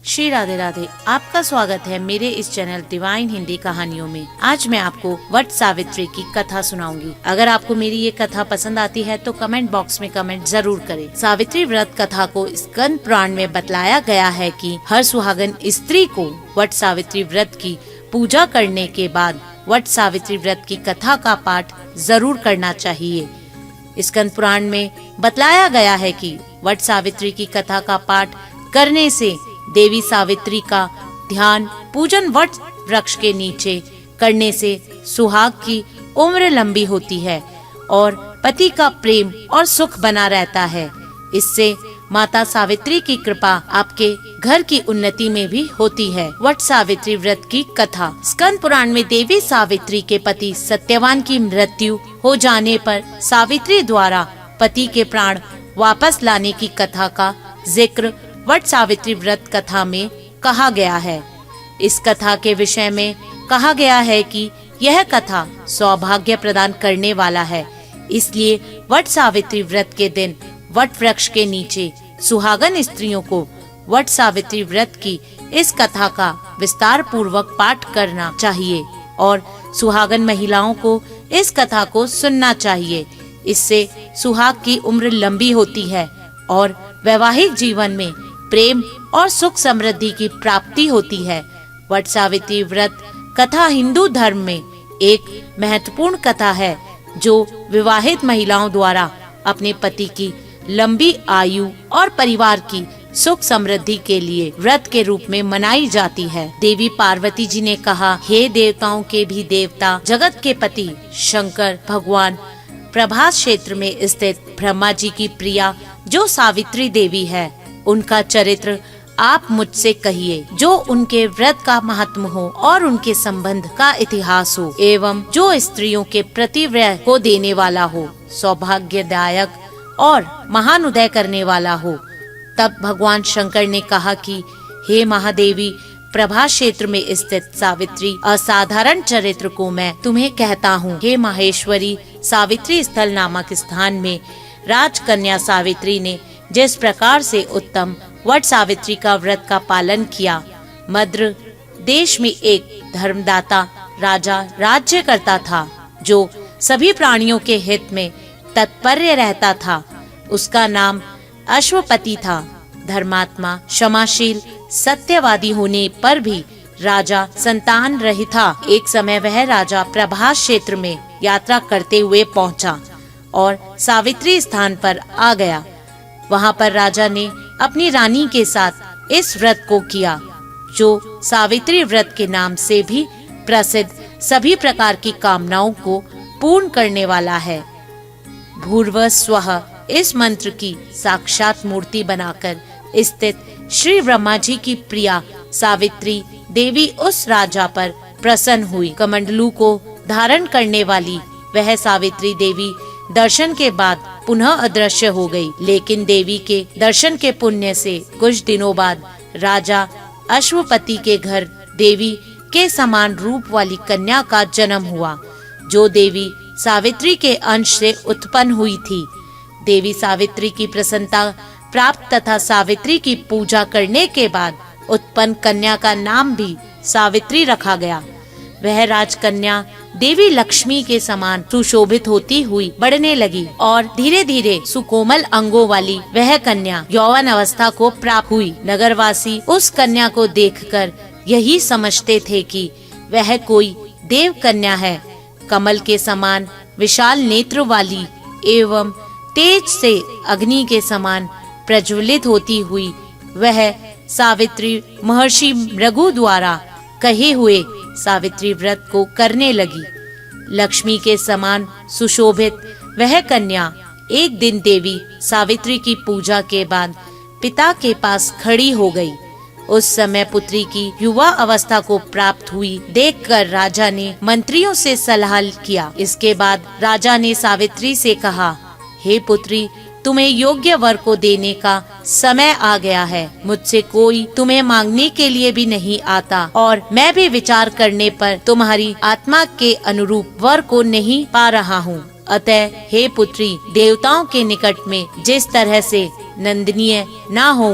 श्री राधे राधे। आपका स्वागत है मेरे इस चैनल डिवाइन हिंदी कहानियों में। आज मैं आपको वट सावित्री की कथा सुनाऊंगी। अगर आपको मेरी ये कथा पसंद आती है तो कमेंट बॉक्स में कमेंट जरूर करें। सावित्री व्रत कथा को स्कंद पुराण में बतलाया गया है कि हर सुहागन स्त्री को वट सावित्री व्रत की पूजा करने के बाद वट सावित्री व्रत की कथा का पाठ जरूर करना चाहिए। स्कंद पुराण में बतलाया गया है कि वट सावित्री की कथा का पाठ करने से देवी सावित्री का ध्यान पूजन वट वृक्ष के नीचे करने से सुहाग की उम्र लंबी होती है और पति का प्रेम और सुख बना रहता है। इससे माता सावित्री की कृपा आपके घर की उन्नति में भी होती है। वट सावित्री व्रत की कथा। स्कंद पुराण में देवी सावित्री के पति सत्यवान की मृत्यु हो जाने पर सावित्री द्वारा पति के प्राण वापस लाने की कथा का जिक्र वट सावित्री व्रत कथा में कहा गया है। इस कथा के विषय में कहा गया है कि यह कथा सौभाग्य प्रदान करने वाला है। इसलिए वट सावित्री व्रत के दिन वट वृक्ष के नीचे सुहागन स्त्रियों को वट सावित्री व्रत की इस कथा का विस्तार पूर्वक पाठ करना चाहिए और सुहागन महिलाओं को इस कथा को सुनना चाहिए। इससे सुहाग की उम्र लंबी होती है और वैवाहिक जीवन में प्रेम और सुख समृद्धि की प्राप्ति होती है। वट सावित्री व्रत कथा हिंदू धर्म में एक महत्वपूर्ण कथा है जो विवाहित महिलाओं द्वारा अपने पति की लंबी आयु और परिवार की सुख समृद्धि के लिए व्रत के रूप में मनाई जाती है। देवी पार्वती जी ने कहा, हे देवताओं के भी देवता, जगत के पति शंकर भगवान प्रभास क्षेत्र में स्थित ब्रह्मा जी की प्रिया जो सावित्री देवी है, उनका चरित्र आप मुझसे कहिए, जो उनके व्रत का महात्म हो और उनके संबंध का इतिहास हो एवं जो स्त्रियों के प्रतिव्रत को देने वाला हो, सौभाग्यदायक और महान उदय करने वाला हो। तब भगवान शंकर ने कहा कि हे महादेवी, प्रभास क्षेत्र में स्थित सावित्री असाधारण चरित्र को मैं तुम्हें कहता हूँ। हे माहेश्वरी, सावित्री स्थल नामक स्थान में राजकन्या सावित्री ने जिस प्रकार से उत्तम वट सावित्री का व्रत का पालन किया, मद्र देश में एक धर्मदाता राजा राज्य करता था जो सभी प्राणियों के हित में तत्पर रहता था। उसका नाम अश्वपति था। धर्मात्मा, क्षमाशील, सत्यवादी होने पर भी राजा संतान रहित था। एक समय वह राजा प्रभास क्षेत्र में यात्रा करते हुए पहुंचा और सावित्री स्थान पर आ गया। वहां पर राजा ने अपनी रानी के साथ इस व्रत को किया जो सावित्री व्रत के नाम से भी प्रसिद्ध, सभी प्रकार की कामनाओं को पूर्ण करने वाला है। भूर्व स्वः इस मंत्र की साक्षात मूर्ति बनाकर स्थित श्री ब्रह्मा जी की प्रिया सावित्री देवी उस राजा पर प्रसन्न हुई। कमंडलू को धारण करने वाली वह सावित्री देवी दर्शन के बाद पुनः अदृश्य हो गई। लेकिन देवी के दर्शन के पुण्य से कुछ दिनों बाद राजा अश्वपति के घर देवी के समान रूप वाली कन्या का जन्म हुआ, जो देवी सावित्री के अंश से उत्पन्न हुई थी। देवी सावित्री की प्रसन्नता प्राप्त तथा सावित्री की पूजा करने के बाद उत्पन्न कन्या का नाम भी सावित्री रखा गया। वह राजकन्या देवी लक्ष्मी के समान सुशोभित होती हुई बढ़ने लगी और धीरे धीरे सुकोमल अंगों वाली वह कन्या यौवन अवस्था को प्राप्त हुई। नगरवासी उस कन्या को देखकर यही समझते थे कि वह कोई देव कन्या है। कमल के समान विशाल नेत्र वाली एवं तेज से अग्नि के समान प्रज्वलित होती हुई वह सावित्री महर्षि भृगु द्वारा कहे हुए सावित्री व्रत को करने लगी। लक्ष्मी के समान सुशोभित वह कन्या एक दिन देवी सावित्री की पूजा के बाद पिता के पास खड़ी हो गई। उस समय पुत्री की युवा अवस्था को प्राप्त हुई देखकर राजा ने मंत्रियों से सलाह किया। इसके बाद राजा ने सावित्री से कहा, हे पुत्री, तुम्हें योग्य वर को देने का समय आ गया है। मुझसे कोई तुम्हें मांगने के लिए भी नहीं आता और मैं भी विचार करने पर तुम्हारी आत्मा के अनुरूप वर को नहीं पा रहा हूँ। अतः हे पुत्री, देवताओं के निकट में जिस तरह से नंदनीय ना हो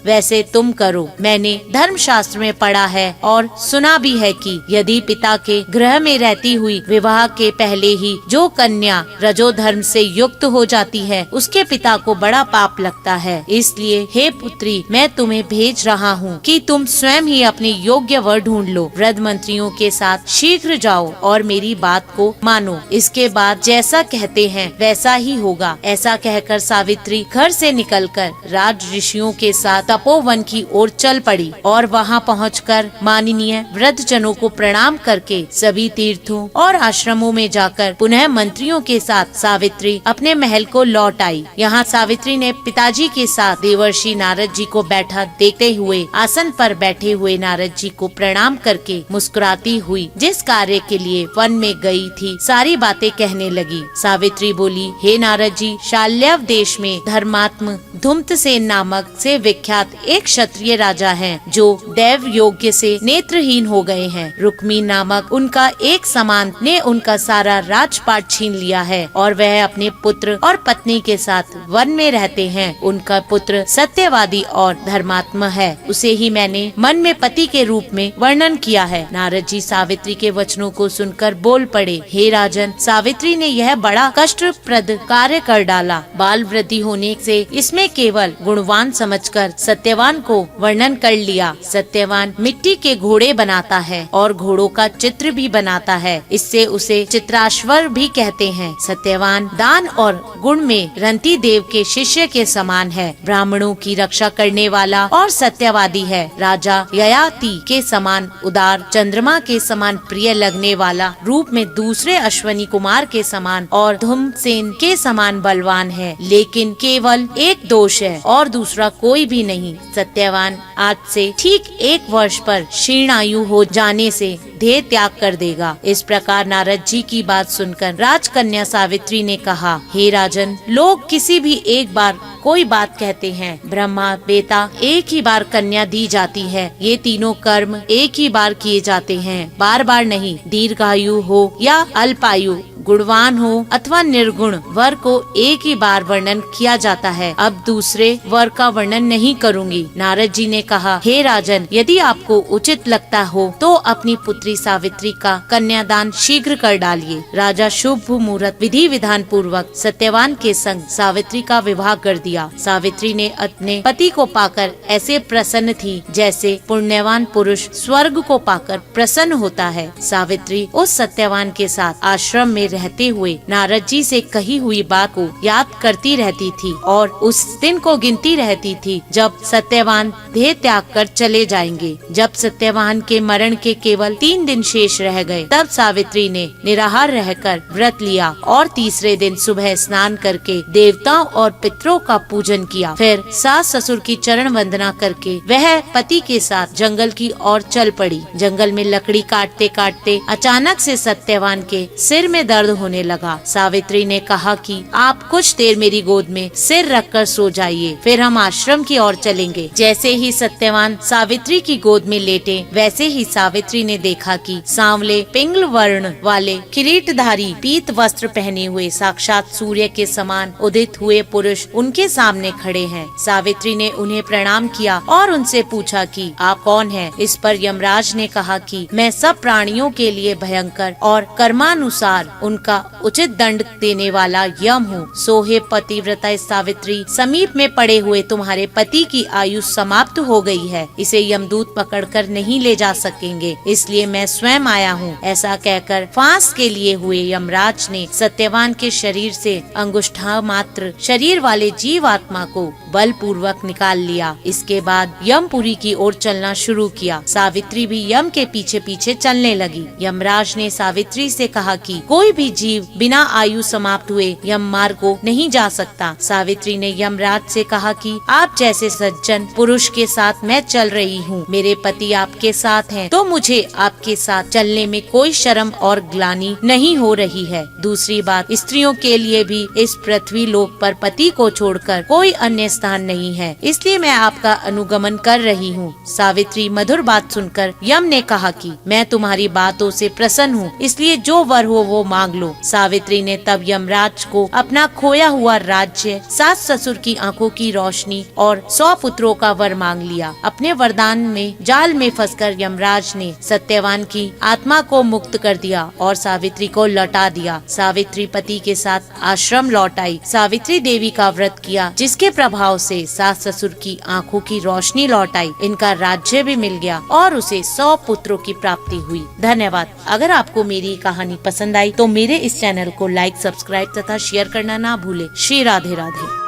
वैसे तुम करो। मैंने धर्मशास्त्र में पढ़ा है और सुना भी है कि यदि पिता के गृह में रहती हुई विवाह के पहले ही जो कन्या रजोधर्म से युक्त हो जाती है उसके पिता को बड़ा पाप लगता है। इसलिए हे पुत्री, मैं तुम्हें भेज रहा हूँ कि तुम स्वयं ही अपने योग्य वर ढूंढ लो। वृद्ध मंत्रियों के साथ शीघ्र जाओ और मेरी बात को मानो। इसके बाद जैसा कहते हैं वैसा ही होगा। ऐसा कहकर सावित्री घर से निकलकर राज ऋषियों के साथ तपोवन की ओर चल पड़ी और वहाँ पहुंचकर माननीय वृद्ध जनों को प्रणाम करके सभी तीर्थों और आश्रमों में जाकर पुनः मंत्रियों के साथ सावित्री अपने महल को लौट आई। यहाँ सावित्री ने पिताजी के साथ देवर्षि नारद जी को बैठा देखते हुए आसन पर बैठे हुए नारद जी को प्रणाम करके मुस्कुराती हुई जिस कार्य के लिए वन में गई थी सारी बातें कहने लगी। सावित्री बोली, हे नारद जी, शाल्यव देश में धर्मात्म धूम्रसेन नामक से विख्यात एक क्षत्रिय राजा हैं जो दैव योग्य से नेत्रहीन हो गए हैं। रुक्मी नामक उनका एक समान ने उनका सारा राजपाट छीन लिया है और वह अपने पुत्र और पत्नी के साथ वन में रहते हैं। उनका पुत्र सत्यवादी और धर्मात्मा है। उसे ही मैंने मन में पति के रूप में वर्णन किया है। नारद जी सावित्री के वचनों को सुनकर बोल पड़े, हे राजन, सावित्री ने यह बड़ा कष्टप्रद कार्य कर डाला। बाल वृद्धि होने से इसमें केवल गुणवान समझकर सत्यवान को वर्णन कर लिया। सत्यवान मिट्टी के घोड़े बनाता है और घोड़ों का चित्र भी बनाता है, इससे उसे चित्राश्वर भी कहते हैं। सत्यवान दान और गुण में रंती देव के शिष्य के समान है। ब्राह्मणों की रक्षा करने वाला और सत्यवादी है। राजा ययाति के समान उदार, चंद्रमा के समान प्रिय लगने वाला, रूप में दूसरे अश्वनी कुमार के समान और धूम्रसेन के समान बलवान है। लेकिन केवल एक दोष है और दूसरा कोई भी नहीं। सत्यवान आज से ठीक 1 वर्ष पर क्षीण आयु हो जाने से देह त्याग कर देगा। इस प्रकार नारद जी की बात सुनकर राजकन्या सावित्री ने कहा, हे राजन, लोग किसी भी एक बार कोई बात कहते हैं। ब्रह्मा बेटा एक ही बार कन्या दी जाती है। ये तीनों कर्म एक ही बार किए जाते हैं, बार बार नहीं। दीर्घायु हो या अल्पायु, गुणवान हो अथवा निर्गुण, वर को एक ही बार वर्णन किया जाता है। अब दूसरे वर का वर्णन नहीं करूंगी। नारद जी ने कहा, हे राजन, यदि आपको उचित लगता हो तो अपनी पुत्री सावित्री का कन्यादान शीघ्र कर डालिए। राजा शुभ मुहूर्त विधि विधान पूर्वक सत्यवान के संग सावित्री का विवाह कर दिया। सावित्री ने अपने पति को पाकर ऐसे प्रसन्न थी जैसे पुण्यवान पुरुष स्वर्ग को पाकर प्रसन्न होता है। सावित्री उस सत्यवान के साथ आश्रम में रहते हुए नारद जी से कही हुई बात को याद करती रहती थी और उस दिन को गिनती रहती थी जब सत्यवान देह त्याग कर चले जाएंगे। जब सत्यवान के मरण के केवल 3 दिन शेष रह गए तब सावित्री ने निराहार रहकर व्रत लिया और तीसरे दिन सुबह स्नान करके देवताओं और पितरों का पूजन किया। फिर सास ससुर की चरण वंदना करके वह पति के साथ जंगल की ओर चल पड़ी। जंगल में लकड़ी काटते काटते अचानक से सत्यवान के सिर में दर्द होने लगा। सावित्री ने कहा कि आप कुछ देर मेरी गोद में सिर रखकर सो जाइए, फिर हम आश्रम की ओर चलेंगे। जैसे ही सत्यवान सावित्री की गोद में लेटे वैसे ही सावित्री ने देखा कि सांवले पिंगल वर्ण वाले किरीटधारी पीत वस्त्र पहने हुए साक्षात सूर्य के समान उदित हुए पुरुष उनके सामने खड़े हैं। सावित्री ने उन्हें प्रणाम किया और उनसे पूछा कि आप कौन हैं? इस पर यमराज ने कहा कि मैं सब प्राणियों के लिए भयंकर और कर्मानुसार उनका उचित दंड देने वाला यम हूँ। सोहे पतिव्रता सावित्री, समीप में पड़े हुए तुम्हारे पति की आयु समाप्त हो गई है। इसे यमदूत पकड़कर नहीं ले जा सकेंगे, इसलिए मैं स्वयं आया हूँ। ऐसा कहकर फांस के लिए हुए यमराज ने सत्यवान के शरीर से अंगुष्ठा मात्र शरीर वाले जीवात्मा को बल पूर्वक निकाल लिया। इसके बाद यमपुरी की ओर चलना शुरू किया। सावित्री भी यम के पीछे पीछे चलने लगी। यमराज ने सावित्री से कहा कि कोई भी जीव बिना आयु समाप्त हुए यम मार्ग को नहीं जा सकता। सावित्री ने यमराज से कहा कि आप जैसे सज्जन पुरुष के साथ मैं चल रही हूँ। मेरे पति आपके साथ हैं, तो मुझे आपके साथ चलने में कोई शर्म और ग्लानि नहीं हो रही है। दूसरी बात, स्त्रियों के लिए भी इस पृथ्वी लोक पर पति को छोड़कर कोई अन्य स्थान नहीं है, इसलिए मैं आपका अनुगमन कर रही हूँ। सावित्री मधुर बात सुनकर यम ने कहा कि मैं तुम्हारी बातों से प्रसन्न हूँ, इसलिए जो वर हो वो मांग लो। सावित्री ने तब यमराज को अपना खोया हुआ राज्य, सास ससुर की आंखों की रोशनी और 100 पुत्रों का वर मांग लिया। अपने वरदान में जाल में फंसकर यमराज ने सत्यवान की आत्मा को मुक्त कर दिया और सावित्री को लौटा दिया। सावित्री पति के साथ आश्रम लौट आई। सावित्री देवी का व्रत किया, जिसके प्रभाव से सास ससुर की आंखों की रोशनी लौट आई। इनका राज्य भी मिल गया और उसे 100 पुत्रों की प्राप्ति हुई। धन्यवाद। अगर आपको मेरी कहानी पसंद आई तो मेरे इस चैनल को लाइक, सब्सक्राइब तथा शेयर करना ना भूले। श्री राधे राधे।